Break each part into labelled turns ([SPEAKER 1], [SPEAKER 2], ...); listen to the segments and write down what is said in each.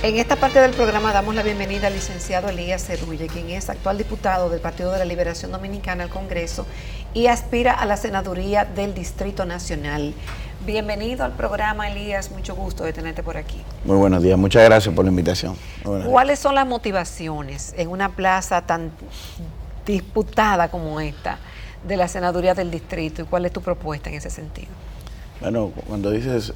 [SPEAKER 1] En esta parte del programa damos la bienvenida al licenciado Elías Cerulle, quien es actual diputado del Partido de la Liberación Dominicana al Congreso y aspira a la senaduría del Distrito Nacional. Bienvenido al programa, Elías, mucho gusto de tenerte por aquí.
[SPEAKER 2] Muy buenos días, muchas gracias por la invitación.
[SPEAKER 1] ¿Cuáles son las motivaciones en una plaza tan disputada como esta de la senaduría del distrito y cuál es tu propuesta en ese sentido?
[SPEAKER 2] Bueno, cuando dices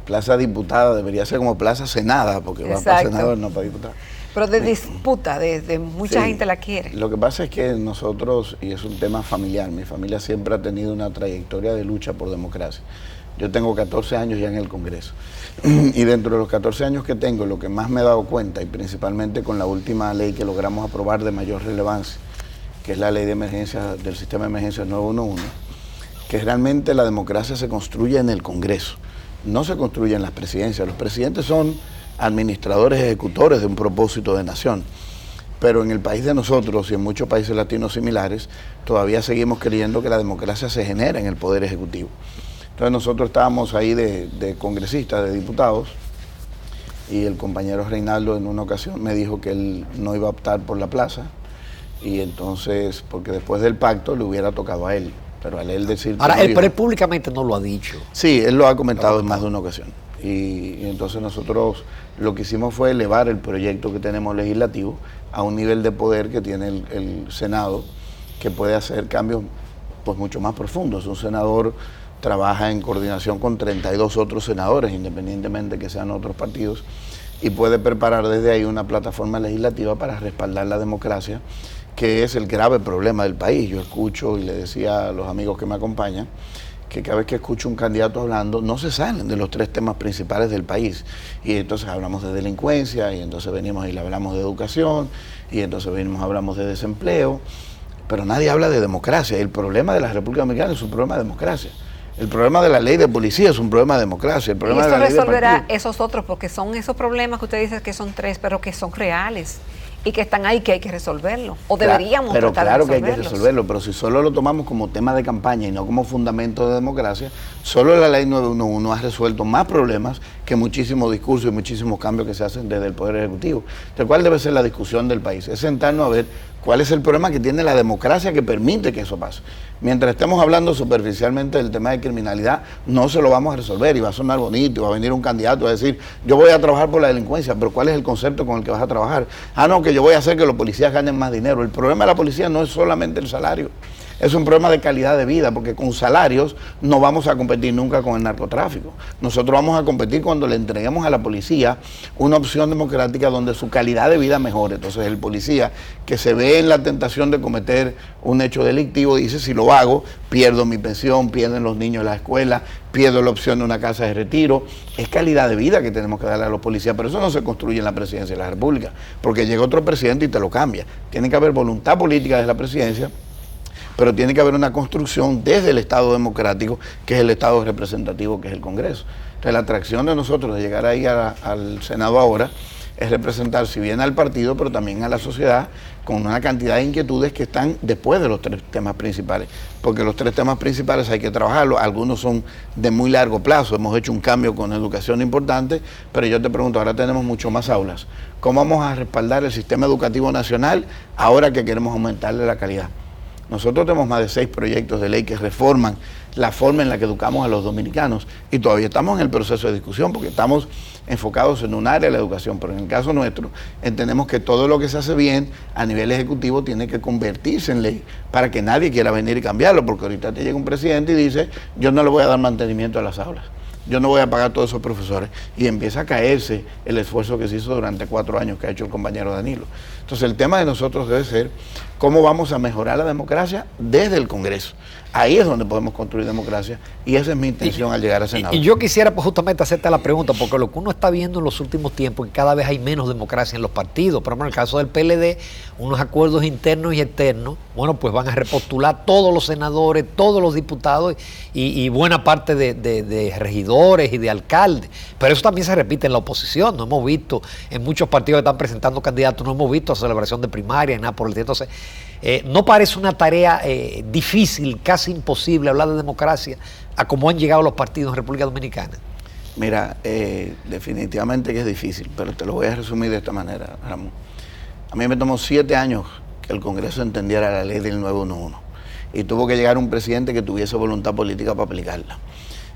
[SPEAKER 2] plaza diputada, debería ser como plaza senada, porque va para senador, no para diputada.
[SPEAKER 1] Pero de disputa, de mucha gente la quiere.
[SPEAKER 2] Lo que pasa es que nosotros, y es un tema familiar, mi familia siempre ha tenido una trayectoria de lucha por democracia. Yo tengo 14 años ya en el Congreso, y dentro de los 14 años que tengo, lo que más me he dado cuenta, y principalmente con la última ley que logramos aprobar de mayor relevancia, que es la ley de emergencia del sistema de emergencia 911, que realmente la democracia se construye en el Congreso, no se construye en las presidencias. Los presidentes son administradores ejecutores de un propósito de nación, pero en el país de nosotros y en muchos países latinos similares, todavía seguimos creyendo que la democracia se genera en el Poder Ejecutivo. Entonces nosotros estábamos ahí de congresistas, de diputados, y el compañero Reinaldo en una ocasión me dijo que él no iba a optar por la plaza, y entonces, porque después del pacto le hubiera tocado a él. Pero al él decir...
[SPEAKER 3] Ahora, pero él públicamente no lo ha dicho.
[SPEAKER 2] Sí, él lo ha comentado en más de una ocasión. Y entonces nosotros lo que hicimos fue elevar el proyecto que tenemos legislativo a un nivel de poder que tiene el Senado, que puede hacer cambios pues mucho más profundos. Un senador trabaja en coordinación con 32 otros senadores, independientemente que sean otros partidos, y puede preparar desde ahí una plataforma legislativa para respaldar la democracia, que es el grave problema del país. Yo escucho y le decía a los amigos que me acompañan que cada vez que escucho un candidato hablando no se salen de los tres temas principales del país, y entonces hablamos de delincuencia, y entonces venimos y le hablamos de educación, y entonces venimos y hablamos de desempleo, pero nadie habla de democracia. El problema de la República Dominicana es un problema de democracia. El problema de la ley de policía es un problema de democracia. El problema
[SPEAKER 1] y eso
[SPEAKER 2] de la ley
[SPEAKER 1] resolverá esos otros, porque son esos problemas que usted dice que son tres, pero que son reales y que están ahí, que hay que resolverlo, o deberíamos
[SPEAKER 2] pero
[SPEAKER 1] tratar
[SPEAKER 2] claro
[SPEAKER 1] de resolverlos.
[SPEAKER 2] Que hay que resolverlo, pero si solo lo tomamos como tema de campaña y no como fundamento de democracia, solo la ley 911 ha resuelto más problemas que muchísimos discursos y muchísimos cambios que se hacen desde el Poder Ejecutivo. Entonces, ¿cuál debe ser la discusión del país? Es sentarnos a ver cuál es el problema que tiene la democracia que permite que eso pase. Mientras estemos hablando superficialmente del tema de criminalidad, no se lo vamos a resolver, y va a sonar bonito, y va a venir un candidato a decir, yo voy a trabajar por la delincuencia, pero ¿cuál es el concepto con el que vas a trabajar? Ah, no, que yo voy a hacer que los policías ganen más dinero. El problema de la policía no es solamente el salario, es un problema de calidad de vida, porque con salarios no vamos a competir nunca con el narcotráfico. Nosotros vamos a competir cuando le entreguemos a la policía una opción democrática donde su calidad de vida mejore. Entonces el policía que se ve en la tentación de cometer un hecho delictivo dice, si lo hago, pierdo mi pensión, pierden los niños la escuela, pierdo la opción de una casa de retiro. Es calidad de vida que tenemos que darle a los policías, pero eso no se construye en la presidencia de la República, porque llega otro presidente y te lo cambia. Tiene que haber voluntad política de la presidencia, pero tiene que haber una construcción desde el Estado democrático, que es el Estado representativo, que es el Congreso. Entonces la atracción de nosotros de llegar ahí al Senado ahora es representar, si bien al partido, pero también a la sociedad, con una cantidad de inquietudes que están después de los tres temas principales, porque los tres temas principales hay que trabajarlos, algunos son de muy largo plazo, hemos hecho un cambio con educación importante, pero yo te pregunto, ahora tenemos mucho más aulas, ¿cómo vamos a respaldar el sistema educativo nacional ahora que queremos aumentarle la calidad? Nosotros tenemos más de 6 proyectos de ley que reforman la forma en la que educamos a los dominicanos, y todavía estamos en el proceso de discusión porque estamos enfocados en un área de la educación, pero en el caso nuestro entendemos que todo lo que se hace bien a nivel ejecutivo tiene que convertirse en ley para que nadie quiera venir y cambiarlo, porque ahorita te llega un presidente y dice, yo no le voy a dar mantenimiento a las aulas, yo no voy a pagar a todos esos profesores, y empieza a caerse el esfuerzo que se hizo durante 4 años que ha hecho el compañero Danilo. Entonces el tema de nosotros debe ser cómo vamos a mejorar la democracia desde el Congreso. Ahí es donde podemos construir democracia, y esa es mi intención al llegar al Senado.
[SPEAKER 3] Y yo quisiera pues, justamente hacerte la pregunta, porque lo que uno está viendo en los últimos tiempos es que cada vez hay menos democracia en los partidos. Por ejemplo, en el caso del PLD, unos acuerdos internos y externos, bueno, pues van a repostular todos los senadores, todos los diputados y buena parte de regidores y de alcaldes. Pero eso también se repite en la oposición. No hemos visto en muchos partidos que están presentando candidatos, no hemos visto celebración de primaria, nada por el estilo. Entonces, ¿no parece una tarea difícil, casi imposible hablar de democracia a cómo han llegado los partidos en República Dominicana?
[SPEAKER 2] Mira, definitivamente que es difícil, pero te lo voy a resumir de esta manera, Ramón. A mí me tomó 7 años que el Congreso entendiera la ley del 911 y tuvo que llegar un presidente que tuviese voluntad política para aplicarla.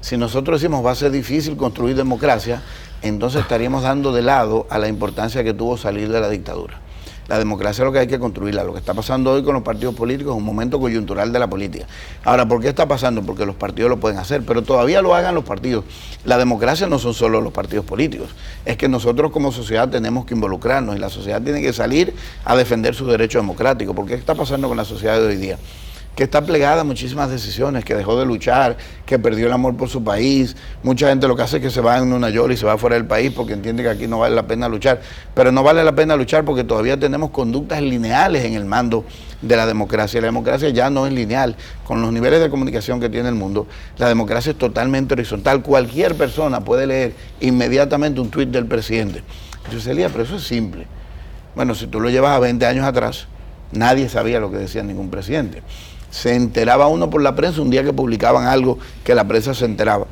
[SPEAKER 2] Si nosotros decimos va a ser difícil construir democracia, entonces estaríamos dando de lado a la importancia que tuvo salir de la dictadura. La democracia es lo que hay que construirla. Lo que está pasando hoy con los partidos políticos es un momento coyuntural de la política. Ahora, ¿por qué está pasando? Porque los partidos lo pueden hacer, pero todavía lo hagan los partidos. La democracia no son solo los partidos políticos. Es que nosotros como sociedad tenemos que involucrarnos y la sociedad tiene que salir a defender sus derechos democráticos. ¿Por qué está pasando con la sociedad de hoy día? Que está plegada a muchísimas decisiones, que dejó de luchar, que perdió el amor por su país. Mucha gente lo que hace es que se va en una yola y se va fuera del país porque entiende que aquí no vale la pena luchar. Pero no vale la pena luchar porque todavía tenemos conductas lineales en el mando de la democracia. La democracia ya no es lineal. Con los niveles de comunicación que tiene el mundo, la democracia es totalmente horizontal. Cualquier persona puede leer inmediatamente un tuit del presidente. Entonces, Elías, pero eso es simple. Bueno, si tú lo llevas a 20 años atrás, nadie sabía lo que decía ningún presidente. Se enteraba uno por la prensa un día que publicaban algo que la prensa se enteraba.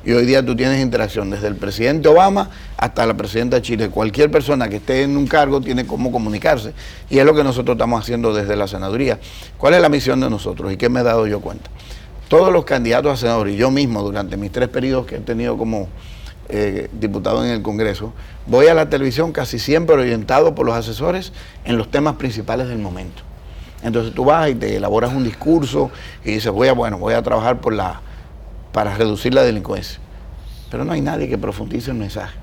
[SPEAKER 2] Y hoy día tú tienes interacción desde el presidente Obama hasta la presidenta de Chile. Cualquier persona que esté en un cargo tiene cómo comunicarse. Y es lo que nosotros estamos haciendo desde la senaduría. ¿Cuál es la misión de nosotros? ¿Y qué me he dado yo cuenta? Todos los candidatos a senadores, y yo mismo durante mis 3 periodos que he tenido como diputado en el Congreso, voy a la televisión casi siempre orientado por los asesores en los temas principales del momento. Entonces tú vas y te elaboras un discurso y dices, voy a trabajar para reducir la delincuencia. Pero no hay nadie que profundice el mensaje.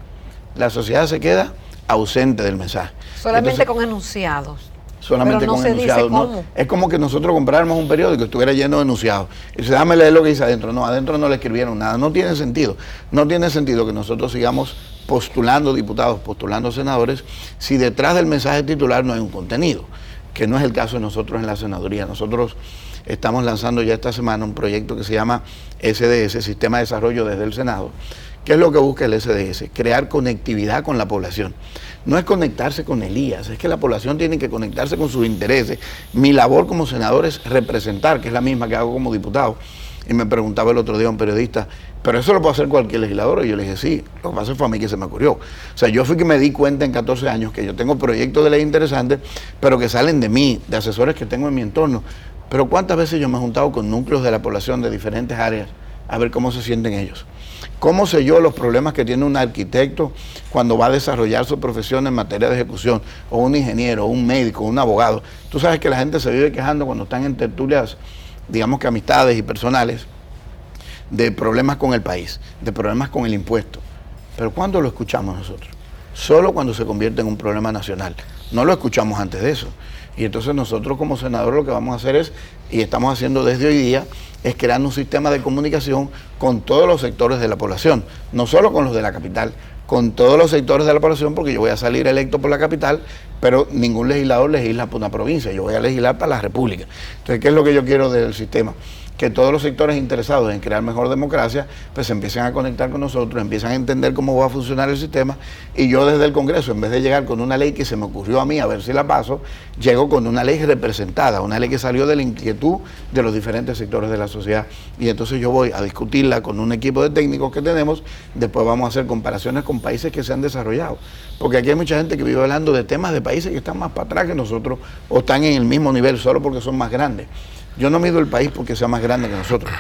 [SPEAKER 2] La sociedad se queda ausente del mensaje.
[SPEAKER 1] Solamente con enunciados.
[SPEAKER 2] Solamente
[SPEAKER 1] pero no
[SPEAKER 2] con
[SPEAKER 1] se
[SPEAKER 2] enunciados.
[SPEAKER 1] dice cómo.
[SPEAKER 2] ¿No? Es como que nosotros compráramos un periódico y estuviera lleno de enunciados. Y dice, déjame leer lo que dice adentro. No, adentro no le escribieron nada. No tiene sentido. No tiene sentido que nosotros sigamos postulando diputados, postulando senadores, si detrás del mensaje titular no hay un contenido, que no es el caso de nosotros en la senaduría. Nosotros estamos lanzando ya esta semana un proyecto que se llama SDS, Sistema de Desarrollo desde el Senado. ¿Qué es lo que busca el SDS? Crear conectividad con la población. No es conectarse con Elías, es que la población tiene que conectarse con sus intereses. Mi labor como senador es representar, que es la misma que hago como diputado. Y me preguntaba el otro día un periodista, ¿pero eso lo puede hacer cualquier legislador? Y yo le dije, sí, lo que pasa fue a mí que se me ocurrió. O sea, yo fui que me di cuenta en 14 años que yo tengo proyectos de ley interesantes, pero que salen de mí, de asesores que tengo en mi entorno. Pero ¿cuántas veces yo me he juntado con núcleos de la población de diferentes áreas a ver cómo se sienten ellos? ¿Cómo sé yo los problemas que tiene un arquitecto cuando va a desarrollar su profesión en materia de ejecución? O un ingeniero, o un médico, o un abogado. Tú sabes que la gente se vive quejando cuando están en tertulias, digamos que amistades y personales, de problemas con el país, de problemas con el impuesto. Pero ¿cuándo lo escuchamos nosotros? Solo cuando se convierte en un problema nacional. No lo escuchamos antes de eso. Y entonces nosotros como senadores lo que vamos a hacer es, y estamos haciendo desde hoy día, es crear un sistema de comunicación con todos los sectores de la población, no solo con los de la capital, con todos los sectores de la población, porque yo voy a salir electo por la capital, pero ningún legislador legisla por una provincia, yo voy a legislar para la República. Entonces, ¿qué es lo que yo quiero del sistema? Que todos los sectores interesados en crear mejor democracia, pues se empiecen a conectar con nosotros, empiezan a entender cómo va a funcionar el sistema, y yo desde el Congreso, en vez de llegar con una ley que se me ocurrió a mí, a ver si la paso, llego con una ley representada, una ley que salió de la inquietud de los diferentes sectores de la sociedad, y entonces yo voy a discutirla con un equipo de técnicos que tenemos, después vamos a hacer comparaciones con países que se han desarrollado, porque aquí hay mucha gente que vive hablando de temas de países que están más para atrás que nosotros, o están en el mismo nivel solo porque son más grandes. Yo no mido el país porque sea más grande que nosotros.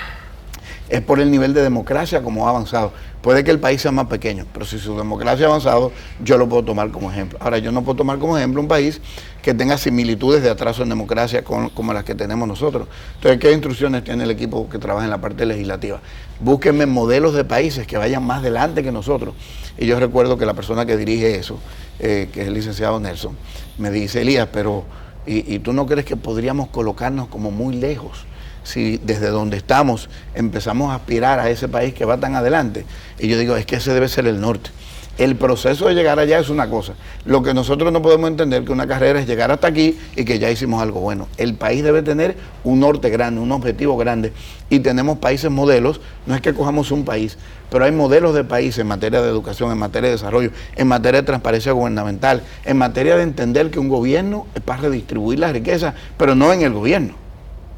[SPEAKER 2] Es por el nivel de democracia como ha avanzado. Puede que el país sea más pequeño, pero si su democracia ha avanzado, yo lo puedo tomar como ejemplo. Ahora, yo no puedo tomar como ejemplo un país que tenga similitudes de atraso en democracia como las que tenemos nosotros. Entonces, ¿qué instrucciones tiene el equipo que trabaja en la parte legislativa? Búsquenme modelos de países que vayan más adelante que nosotros. Y yo recuerdo que la persona que dirige eso, que es el licenciado Nelson, me dice, Elías, pero ¿y tú no crees que podríamos colocarnos como muy lejos si desde donde estamos empezamos a aspirar a ese país que va tan adelante? Y yo digo, es que ese debe ser el norte. El proceso de llegar allá es una cosa. Lo que nosotros no podemos entender que una carrera es llegar hasta aquí y que ya hicimos algo bueno. El país debe tener un norte grande, un objetivo grande. Y tenemos países modelos, no es que cojamos un país, pero hay modelos de país en materia de educación, en materia de desarrollo, en materia de transparencia gubernamental, en materia de entender que un gobierno es para redistribuir la riqueza, pero no en el gobierno,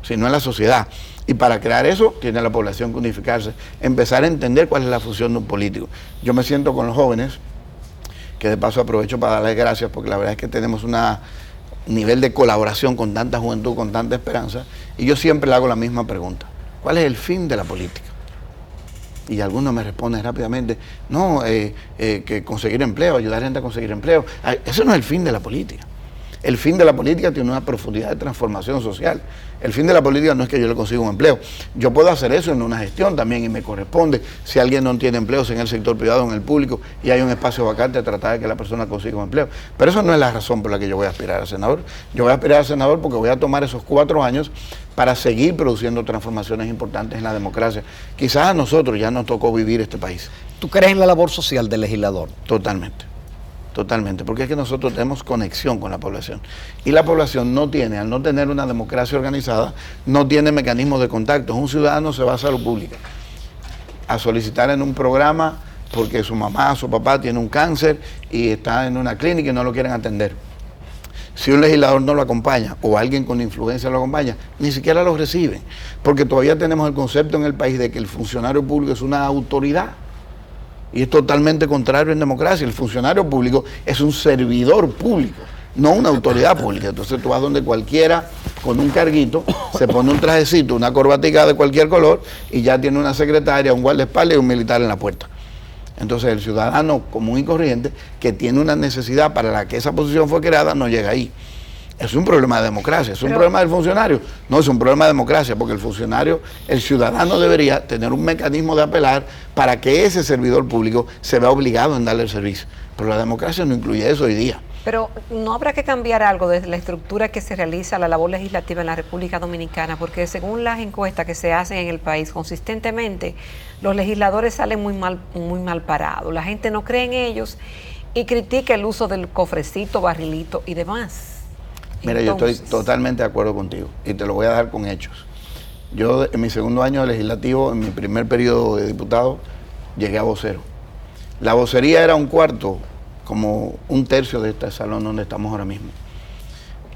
[SPEAKER 2] sino en la sociedad. Y para crear eso, tiene la población que unificarse, empezar a entender cuál es la función de un político. Yo me siento con los jóvenes, que de paso aprovecho para darles gracias, porque la verdad es que tenemos un nivel de colaboración con tanta juventud, con tanta esperanza, y yo siempre le hago la misma pregunta: ¿cuál es el fin de la política? Y algunos me responden rápidamente: no, que conseguir empleo, ayudar a la gente a conseguir empleo. Eso no es el fin de la política. El fin de la política tiene una profundidad de transformación social. El fin de la política no es que yo le consiga un empleo. Yo puedo hacer eso en una gestión también, y me corresponde, si alguien no tiene empleos en el sector privado o en el público y hay un espacio vacante, tratar de que la persona consiga un empleo. Pero eso no es la razón por la que yo voy a aspirar a senador. Yo voy a aspirar a senador porque voy a tomar esos 4 años para seguir produciendo transformaciones importantes en la democracia. Quizás a nosotros ya nos tocó vivir este país.
[SPEAKER 3] ¿Tú crees en la labor social del legislador?
[SPEAKER 2] Totalmente. Totalmente, porque es que nosotros tenemos conexión con la población. Y la población no tiene, al no tener una democracia organizada, no tiene mecanismos de contacto. Un ciudadano se va a salud pública a solicitar en un programa porque su mamá, su papá tiene un cáncer y está en una clínica y no lo quieren atender. Si un legislador no lo acompaña o alguien con influencia lo acompaña, ni siquiera lo reciben, porque todavía tenemos el concepto en el país de que el funcionario público es una autoridad. Y es totalmente contrario en democracia. El funcionario público es un servidor público, no una autoridad pública. Entonces tú vas donde cualquiera con un carguito, se pone un trajecito, una corbatica de cualquier color y ya tiene una secretaria, un guardaespaldas y un militar en la puerta. Entonces el ciudadano común y corriente que tiene una necesidad para la que esa posición fue creada no llega ahí. Es un problema de democracia, es un problema del funcionario. No, es un problema de democracia, porque el funcionario, el ciudadano debería tener un mecanismo de apelar para que ese servidor público se vea obligado en darle el servicio. Pero la democracia no incluye eso hoy día.
[SPEAKER 1] Pero no habrá que cambiar algo desde la estructura que se realiza la labor legislativa en la República Dominicana, porque según las encuestas que se hacen en el país consistentemente, los legisladores salen muy mal parados. La gente no cree en ellos y critica el uso del cofrecito, barrilito y demás.
[SPEAKER 2] Mira, entonces, yo estoy totalmente de acuerdo contigo y te lo voy a dar con hechos. Yo en mi segundo año de legislativo, en mi primer periodo de diputado, llegué a vocero. La vocería era un cuarto, como un tercio de este salón donde estamos ahora mismo.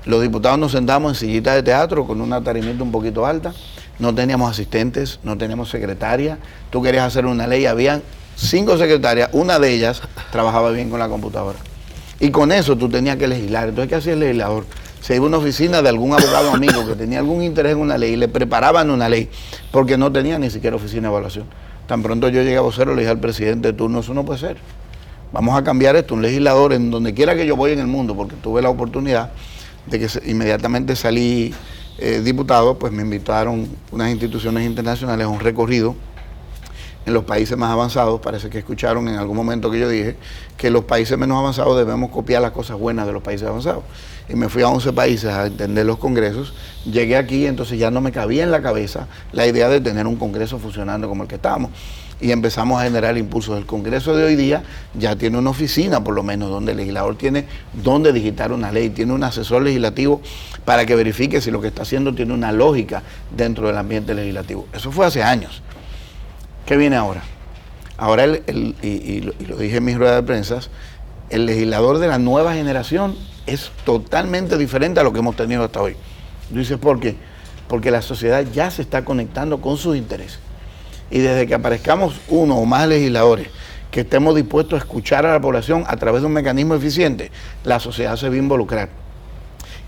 [SPEAKER 2] Los diputados nos sentamos en sillitas de teatro con una tarimita un poquito alta, no teníamos asistentes, no teníamos secretaria. Tú querías hacer una ley, habían 5 secretarias, una de ellas trabajaba bien con la computadora. Y con eso tú tenías que legislar. Entonces, ¿qué hacía el legislador? Se iba a una oficina de algún abogado amigo que tenía algún interés en una ley y le preparaban una ley, porque no tenía ni siquiera oficina de evaluación. Tan pronto yo llegué a vocero, le dije al presidente de turno: eso no puede ser. Vamos a cambiar esto. Un legislador, en donde quiera que yo voy en el mundo, porque tuve la oportunidad de que inmediatamente salí diputado, pues me invitaron unas instituciones internacionales a un recorrido en los países más avanzados. Parece que escucharon en algún momento que yo dije que los países menos avanzados debemos copiar las cosas buenas de los países avanzados. Y me fui a 11 países a entender los congresos. Llegué aquí, entonces ya no me cabía en la cabeza la idea de tener un congreso funcionando como el que estábamos. Y empezamos a generar impulsos. El congreso de hoy día ya tiene una oficina, por lo menos, donde el legislador tiene donde digitar una ley, tiene un asesor legislativo para que verifique si lo que está haciendo tiene una lógica dentro del ambiente legislativo. Eso fue hace años. ¿Qué viene ahora? Ahora, y lo dije en mis ruedas de prensa, el legislador de la nueva generación es totalmente diferente a lo que hemos tenido hasta hoy. Dices, ¿por qué? Porque la sociedad ya se está conectando con sus intereses. Y desde que aparezcamos uno o más legisladores que estemos dispuestos a escuchar a la población a través de un mecanismo eficiente, la sociedad se va a involucrar.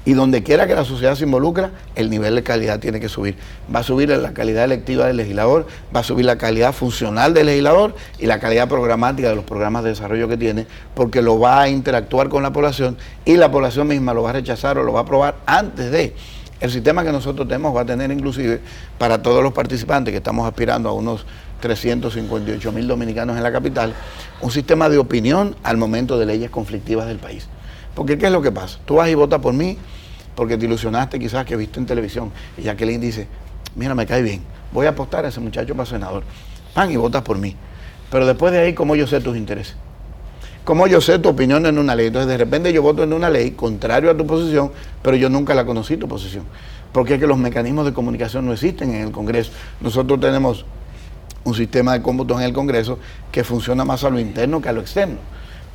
[SPEAKER 2] Y donde quiera que la sociedad se involucra, el nivel de calidad tiene que subir. Va a subir la calidad electiva del legislador, va a subir la calidad funcional del legislador y la calidad programática de los programas de desarrollo que tiene, porque lo va a interactuar con la población y la población misma lo va a rechazar o lo va a aprobar antes de. El sistema que nosotros tenemos va a tener inclusive para todos los participantes, que estamos aspirando a unos 358.000 dominicanos en la capital, un sistema de opinión al momento de leyes conflictivas del país. Porque ¿qué es lo que pasa? Tú vas y votas por mí porque te ilusionaste quizás que viste en televisión y Jacqueline dice, mira, me cae bien, voy a apostar a ese muchacho para senador. Pan, y votas por mí. Pero después de ahí, ¿cómo yo sé tus intereses? ¿Cómo yo sé tu opinión en una ley? Entonces, de repente yo voto en una ley contrario a tu posición, pero yo nunca la conocí tu posición. Porque es que los mecanismos de comunicación no existen en el Congreso. Nosotros tenemos un sistema de cómputos en el Congreso que funciona más a lo interno que a lo externo.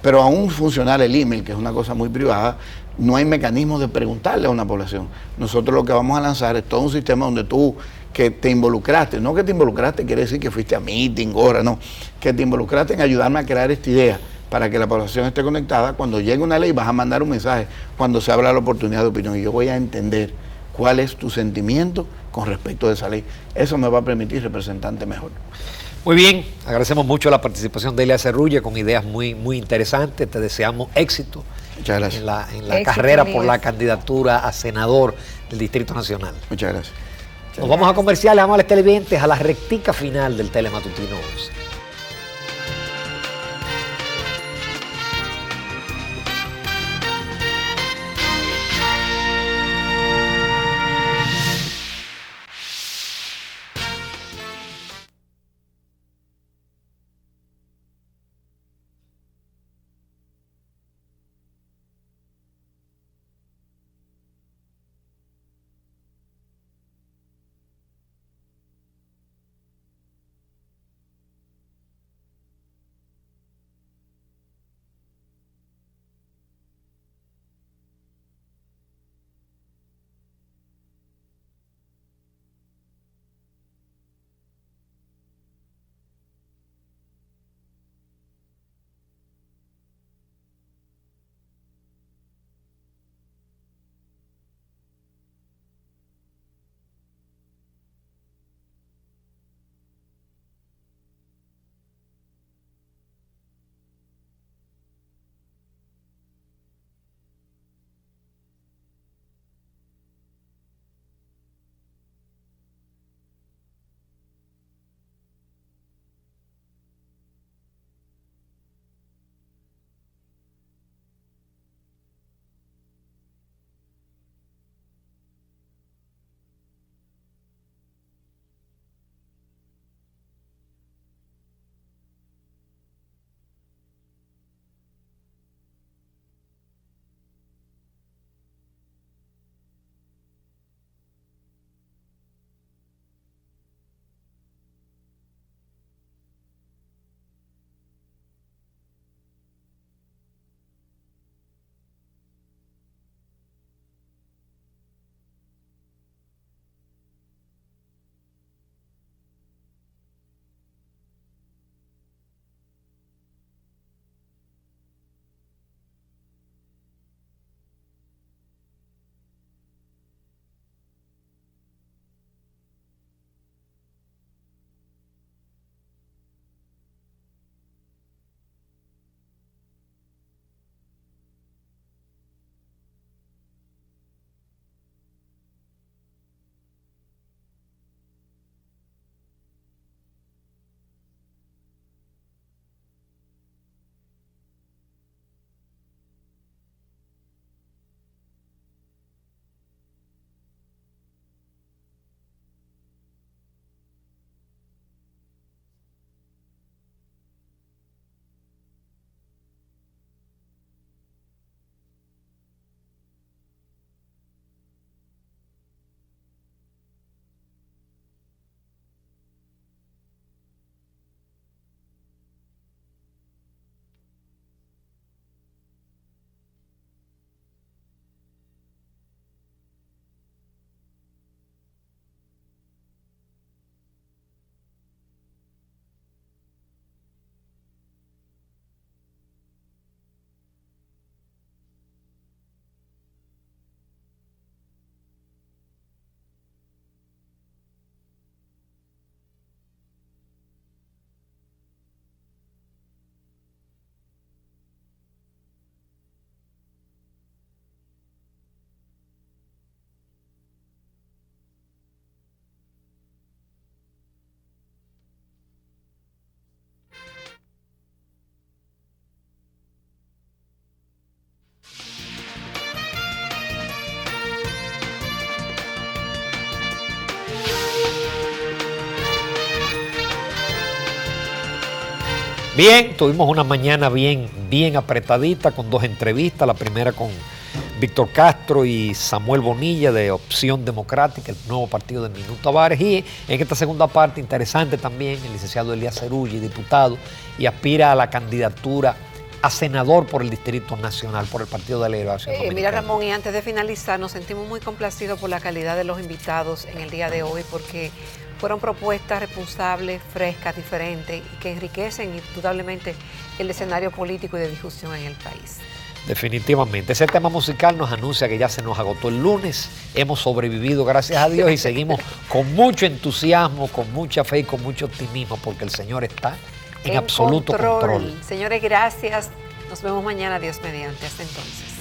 [SPEAKER 2] Pero aún funcionar el email, que es una cosa muy privada, no hay mecanismos de preguntarle a una población. Nosotros lo que vamos a lanzar es todo un sistema donde tú que te involucraste. No que te involucraste quiere decir que fuiste a meeting, hora, no. Que te involucraste en ayudarme a crear esta idea para que la población esté conectada. Cuando llegue una ley vas a mandar un mensaje cuando se abra la oportunidad de opinión y yo voy a entender cuál es tu sentimiento con respecto a esa ley. Eso me va a permitir representante mejor.
[SPEAKER 3] Muy bien, agradecemos mucho la participación de Elías Serrulla con ideas muy, muy interesantes. Te deseamos éxito.
[SPEAKER 2] Muchas gracias.
[SPEAKER 3] En la
[SPEAKER 1] Éxito,
[SPEAKER 3] carrera
[SPEAKER 1] Elías,
[SPEAKER 3] por la candidatura a senador del Distrito Nacional.
[SPEAKER 2] Muchas gracias.
[SPEAKER 3] Nos vamos a comerciales, amables televidentes, a la rectica final del Telematutino 11. Bien, tuvimos una mañana bien apretadita con dos entrevistas, la primera con Víctor Castro y Samuel Bonilla de Opción Democrática, el nuevo partido de Minú Tavares, y en esta segunda parte interesante también el licenciado Elías Serrulla, diputado, y aspira a la candidatura a senador por el Distrito Nacional, por el Partido de la Liberación Dominicana.
[SPEAKER 1] Mira, Ramón, y antes de finalizar, nos sentimos muy complacidos por la calidad de los invitados en el día de hoy, porque fueron propuestas responsables, frescas, diferentes, y que enriquecen indudablemente el escenario político y de discusión en el país.
[SPEAKER 3] Definitivamente. Ese tema musical nos anuncia que ya se nos agotó el lunes. Hemos sobrevivido, gracias a Dios, y seguimos con mucho entusiasmo, con mucha fe y con mucho optimismo, porque el Señor está en absoluto control.
[SPEAKER 1] Señores, gracias. Nos vemos mañana, Dios mediante. Hasta entonces.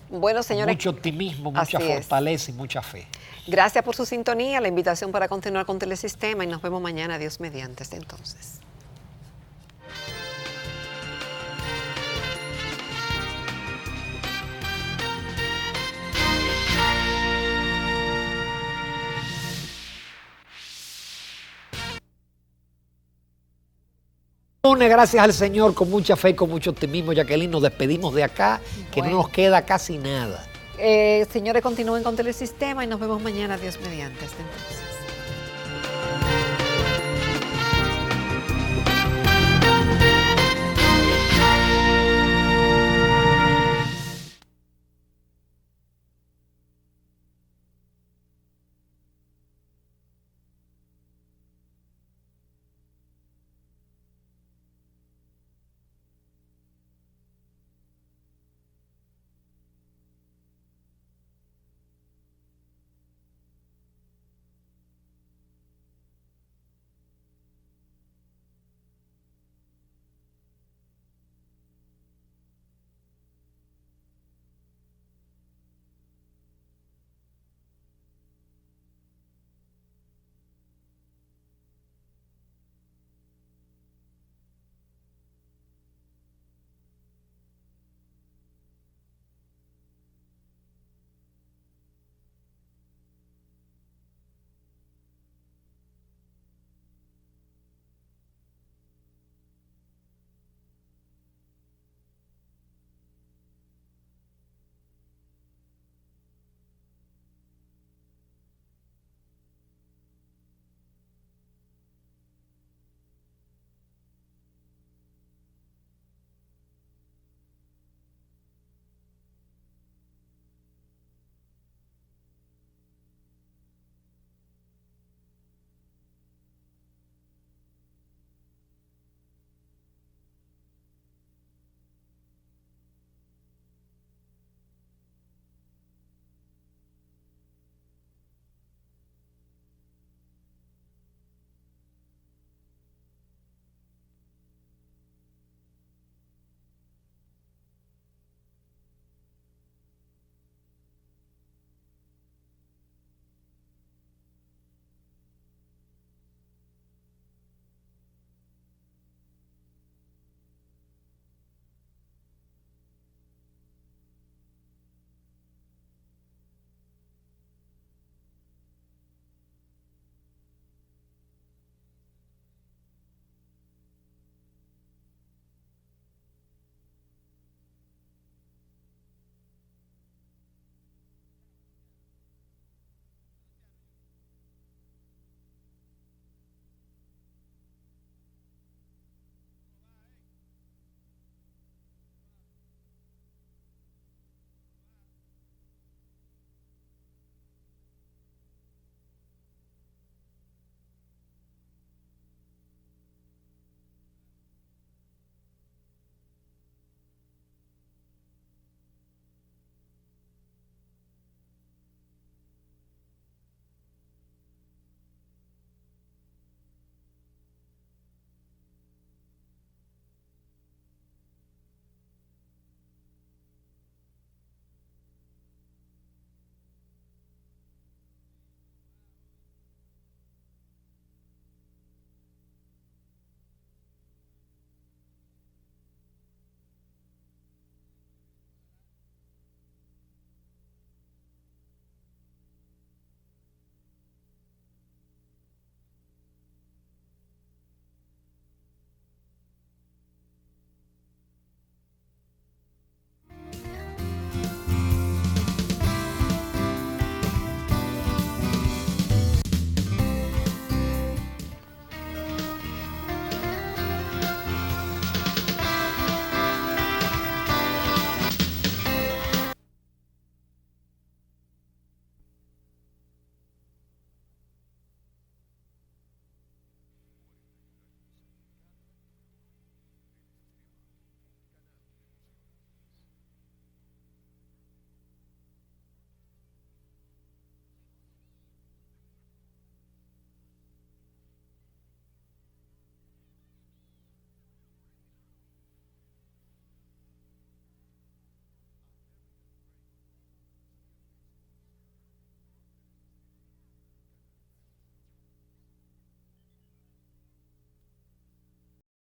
[SPEAKER 1] Bueno, señores,
[SPEAKER 3] mucho optimismo, mucha fortaleza y mucha fe.
[SPEAKER 1] Gracias por su sintonía, la invitación para continuar con Telesistema y nos vemos mañana, Dios mediante. Hasta entonces.
[SPEAKER 3] Gracias al Señor, con mucha fe y con mucho optimismo, Jacqueline, nos despedimos de acá, que no nos queda casi nada.
[SPEAKER 1] Señores, continúen con Telesistema y nos vemos mañana, Dios mediante. Hasta entonces.